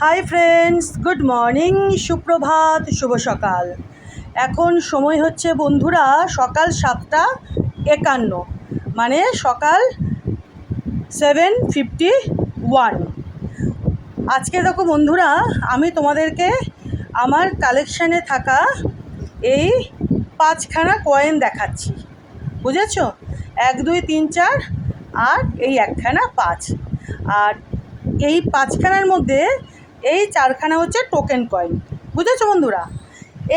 Hi friends, good morning, সুপ্রভাত, শুভ সকাল। এখন সময় হচ্ছে বন্ধুরা সকাল 7:51, মানে সকাল 7:51। আজকে দেখো বন্ধুরা, আমি তোমাদেরকে আমার কালেকশানে থাকা এই 5খানা কয়েন দেখাচ্ছি। বুঝেছ? 1 2 3 4 আর এই একখানা 5। আর এই 5খানার মধ্যে এই 4খানা হচ্ছে টোকেন কয়েন। বুঝেছো বন্ধুরা?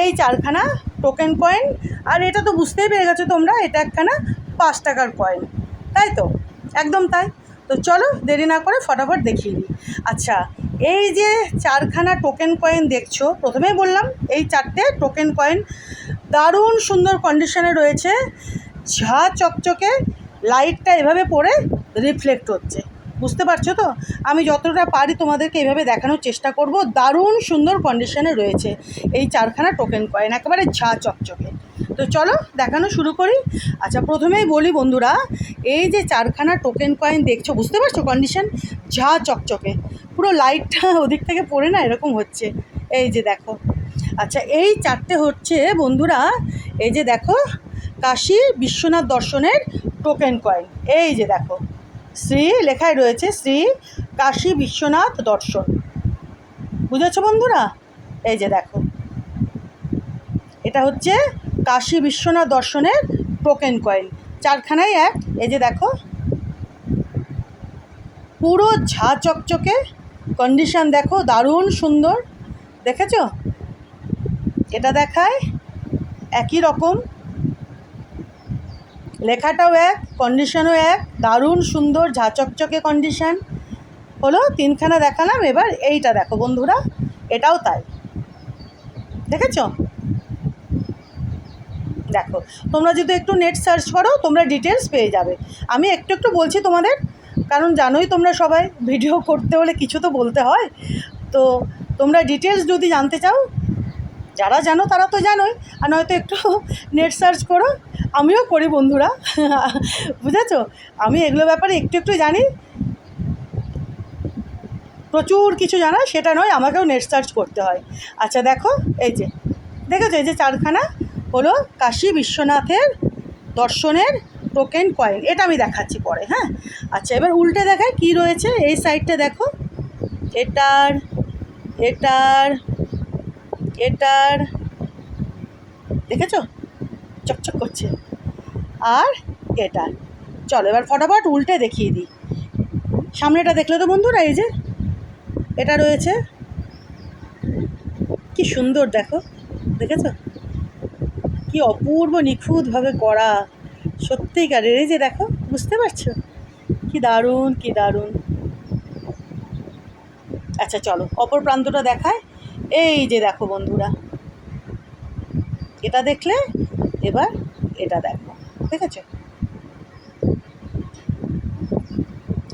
এই 4খানা টোকেন কয়েন। আর এটা তো বুঝতেই পেরে গেছো তোমরা, এটা একখানা 5 টাকার কয়েন, তাই তো? একদম তাই। তো চলো দেরি না করে ফটাফট দেখিয়ে দিই। আচ্ছা, এই যে 4খানা টোকেন কয়েন দেখছো, প্রথমেই বললাম এই 4টে টোকেন কয়েন দারুণ সুন্দর কন্ডিশনে রয়েছে। ঝা চকচকে, লাইটটা এভাবে পড়ে রিফ্লেক্ট হচ্ছে। বুঝতে পারছো তো? আমি যতটা পারি তোমাদেরকে এইভাবে দেখানোর চেষ্টা করব। দারুণ সুন্দর কন্ডিশনে রয়েছে এই 4খানা টোকেন কয়েন, একেবারে ঝা চকচকে। তো চলো দেখানো শুরু করি। আচ্ছা, প্রথমেই বলি বন্ধুরা, এই যে 4খানা টোকেন কয়েন দেখছো, বুঝতে পারছো কন্ডিশন? ঝা চকচকে, পুরো লাইটটা ওদিক থেকে পড়ে না এরকম হচ্ছে। এই যে দেখো। আচ্ছা, এই 4টে হচ্ছে বন্ধুরা, এই যে দেখো, কাশী বিশ্বনাথ দর্শনের টোকেন কয়েন। এই যে দেখো, শ্রী লেখাই রয়েছে, শ্রী কাশী বিশ্বনাথ দর্শন। বুঝেছো বন্ধুরা? এই যে দেখো, এটা হচ্ছে কাশী বিশ্বনাথ দর্শনের টোকেন কয়েন। 4খানাই এক। এই যে দেখো, পুরো ঝা চকচকে কন্ডিশন দেখো, দারুণ সুন্দর। দেখেছো? এটা দেখায় একই রকম, লেখাটাও এক, কন্ডিশনও এক, দারুণ সুন্দর ঝা চকচকে কন্ডিশন। হলো 3খানা দেখালাম, এবার এইটা দেখো বন্ধুরা, এটাও তাই। দেখেছো? দেখো, তোমরা যদি একটু নেট সার্চ করো তোমরা ডিটেলস পেয়ে যাবে। আমি একটু একটু বলছি তোমাদের, কারণ জানোই তোমরা সবাই ভিডিও করতে হলে কিছু তো বলতে হয়। তো তোমরা ডিটেলস যদি জানতে চাও, যারা জানো তারা তো জানোই, আর নয়তো একটু নেট সার্চ করো। আমিও করি বন্ধুরা, বুঝেছো? আমি এগুলো ব্যাপারে একটু একটু জানি, প্রচুর কিছু জানা সেটা নয়, আমাকেও নেট সার্চ করতে হয়। আচ্ছা দেখো, এই যে দেখেছো, এই যে 4খানা হলো কাশী বিশ্বনাথের দর্শনের টোকেন কয়েন। এটা আমি দেখাচ্ছি পরে, হ্যাঁ? আচ্ছা, এবার উল্টে দেখায় কি রয়েছে। এই সাইডটা দেখো, এটার এটার এটার, দেখেছো চকচক করছে, আর এটার। চলো এবার ফটাফট উল্টে দেখিয়ে দিই। সামনেটা দেখলে তো বন্ধুরা, এই যে এটা রয়েছে, কি সুন্দর দেখো। দেখেছো কি অপূর্ব নিখুঁতভাবে করা, সত্যিকারের। এই যে দেখো, বুঝতে পারছো কি দারুণ, কি দারুণ। আচ্ছা চলো অপর প্রান্তটা দেখায়। এই যে দেখো বন্ধুরা, এটা দেখলে এবার এটা দেখো। দেখেছো?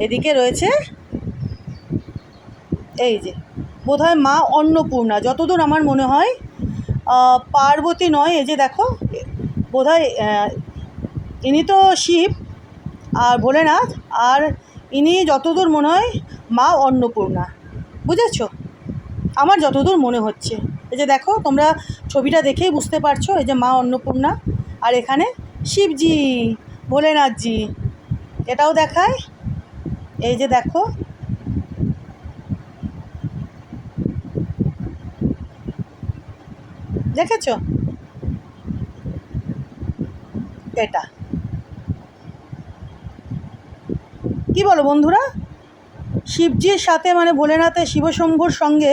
এদিকে রয়েছে এই যে, বোধহয় মা অন্নপূর্ণা, যতদূর আমার মনে হয়। পার্বতী নয়, এই যে দেখো, বোধহয় ইনি তো শিব আর ভোলেনাথ, আর ইনি যতদূর মনে হয় মা অন্নপূর্ণা। বুঝেছো? আমার যতদূর মনে হচ্ছে। এই যে দেখো, তোমরা ছবিটা দেখেই বুঝতে পারছো, এই যে মা অন্নপূর্ণা, আর এখানে শিবজি, ভোলেনাথজি। এটাও দেখায়, এই যে দেখো। দেখেছো? এটা কি বলো বন্ধুরা? শিবজির সাথে মানে ভোলেনাথের শিবশম্ভুর সঙ্গে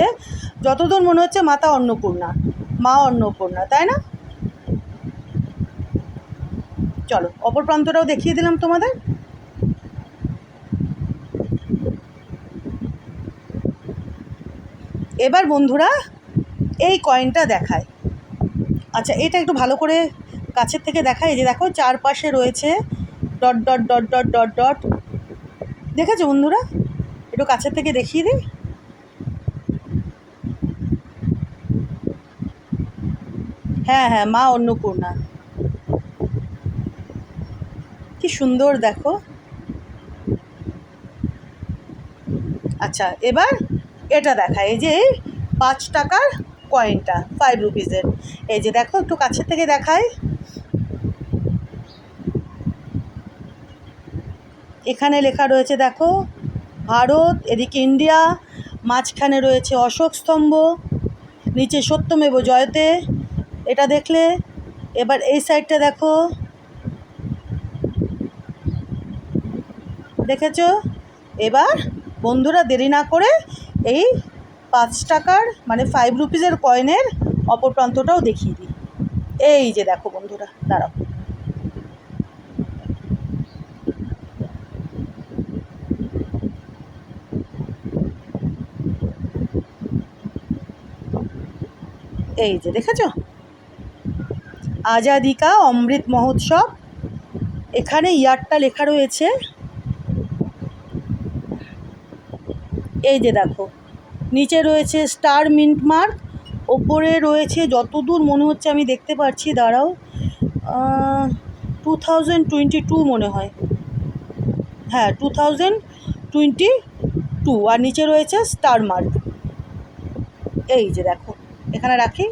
যতদূর মনে হচ্ছে মাতা অন্নপূর্ণা, মা অন্নপূর্ণা, তাই না? চলো অপর প্রান্তটাও দেখিয়ে দিলাম তোমাদের। এবার বন্ধুরা এই কয়েনটা দেখায়। আচ্ছা, এটা একটু ভালো করে কাছের থেকে দেখায়। এই যে দেখো, চারপাশে রয়েছে dot dot dot dot dot dot. দেখেছো বন্ধুরা? একটু কাছের থেকে দেখিয়ে দিই। হ্যাঁ হ্যাঁ, মা অন্নপূর্ণা, কি সুন্দর দেখো। আচ্ছা, এবার এটা দেখায়, এই যে 5 টাকার কয়েনটা 5 রুপিসের। এই যে দেখো, একটু কাছের থেকে দেখায়। এখানে লেখা রয়েছে দেখো ভারত, এদিকে ইন্ডিয়া, মাঝখানে রয়েছে অশোক স্তম্ভ, নিচে সত্যমেব জয়তে। এটা দেখলে এবার এই সাইডটা দেখো, দেখেছো? এবার বন্ধুরা দেরি না করে এই 5 টাকার মানে 5 রুপিসের কয়েনের অপর প্রান্তটাও দেখিয়ে দিই। এই যে দেখো বন্ধুরা, দাঁড়াও, এই যে দেখেছো, আজাদি কা অমৃত মহোৎসব। এখানে ইয়ারটা লেখা রয়েছে, এই যে দেখো, নিচে রয়েছে স্টার মিন্ট মার্ক, ওপরে রয়েছে যতদূর মনে হচ্ছে আমি দেখতে পাচ্ছি, দাঁড়াও, 2022 মনে হয়, হ্যাঁ 2022, আর নিচে রয়েছে স্টার মার্ক। এই যে দেখো, এখানে রাখি,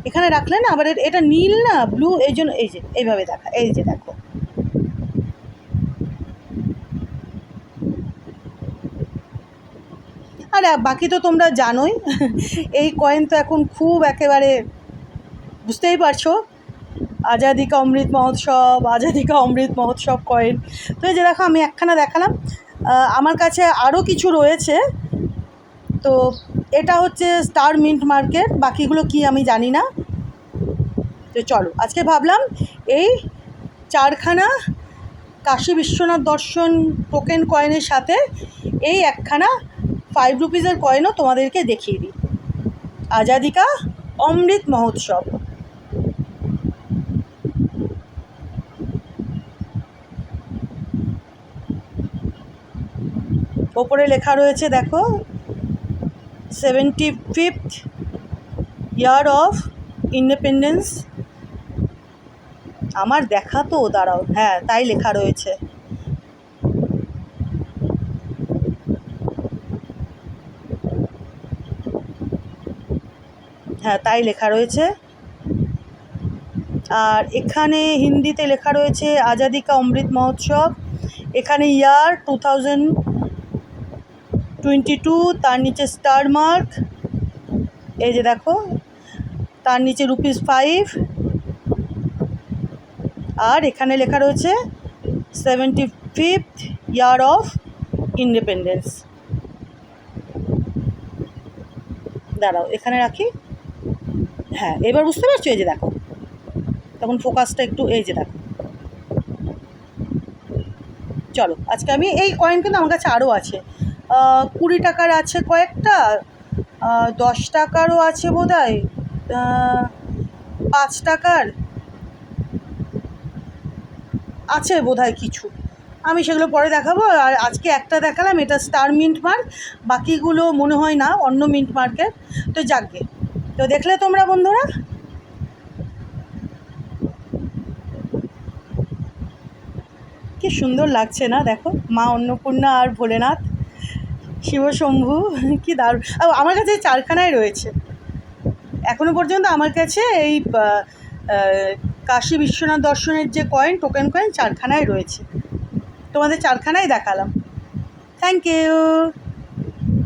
এখানে রাখলে না আবার এটা নীল না ব্লু, এই জন্য এই যে এইভাবে দেখা, এই যে দেখো। আর বাকি তো তোমরা জানোই, এই কয়েন তো এখন খুব একেবারে বুঝতেই পারছো, আজাদি কা অমৃত মহোৎসব, আজাদি কা অমৃত মহোৎসব কয়েন। তো এই যে দেখো, আমি একখানা দেখালাম, আমার কাছে আরও কিছু রয়েছে। তো এটা হচ্ছে স্টার মিন্ট মার্কের, বাকিগুলো কি আমি জানি না। তো চলো, আজকে ভাবলাম এই 4খানা কাশী বিশ্বনাথ দর্শন টোকেন কয়েনের সাথে এই একখানা 5 রুপিসের কয়েনও তোমাদেরকে দেখিয়ে দিই, আজাদি কা অমৃত মহোৎসব। ওপরে লেখা রয়েছে দেখো, 75th ইয়ার অফ ইন্ডিপেন্ডেন্স। আমার দেখা তো, দাঁড়াও, হ্যাঁ তাই লেখা রয়েছে। হ্যাঁ তাই লেখা রয়েছে। আর এখানে হিন্দিতে লেখা রয়েছে আজাদি কা অমৃত মহোৎসব। এখানে ইয়ার 2022, তার নিচে স্টার মার্ক, এই যে দেখো, তার নিচে ₹5। আর এখানে লেখা রয়েছে 75th ইয়ার অফ ইন্ডিপেন্ডেন্স। দাঁড়াও, এখানে রাখি, হ্যাঁ এবার বুঝতে পারছো? এই যে দেখো, তখন ফোকাসটা একটু, এই যে দেখো। চলো, আজকে আমি এই কয়েন, কিন্তু আমার কাছে আরও আছে, 20 টাকার আছে কয়েকটা, 10 টাকারও আছে বোধ হয়, 5 টাকার আছে বোধ হয় কিছু, আমি সেগুলো পরে দেখাবো। আর আজকে একটা দেখালাম, এটা স্টার মিন্ট মার্ক, বাকিগুলো মনে হয় না, অন্য মিন্ট মার্কের। তো যাকগে, তো দেখলে তোমরা বন্ধুরা, কি সুন্দর লাগছে না? দেখো, মা অন্নপূর্ণা আর ভোলেনাথ, শিবশম্ভু, কি দারুণ। আমার কাছে 4খানাই রয়েছে এখনও পর্যন্ত, আমার কাছে এই কাশী বিশ্বনাথ দর্শনের যে কয়েন, টোকেন কয়েন, 4খানাই রয়েছে। তোমাদের 4খানাই দেখালাম। Thank you.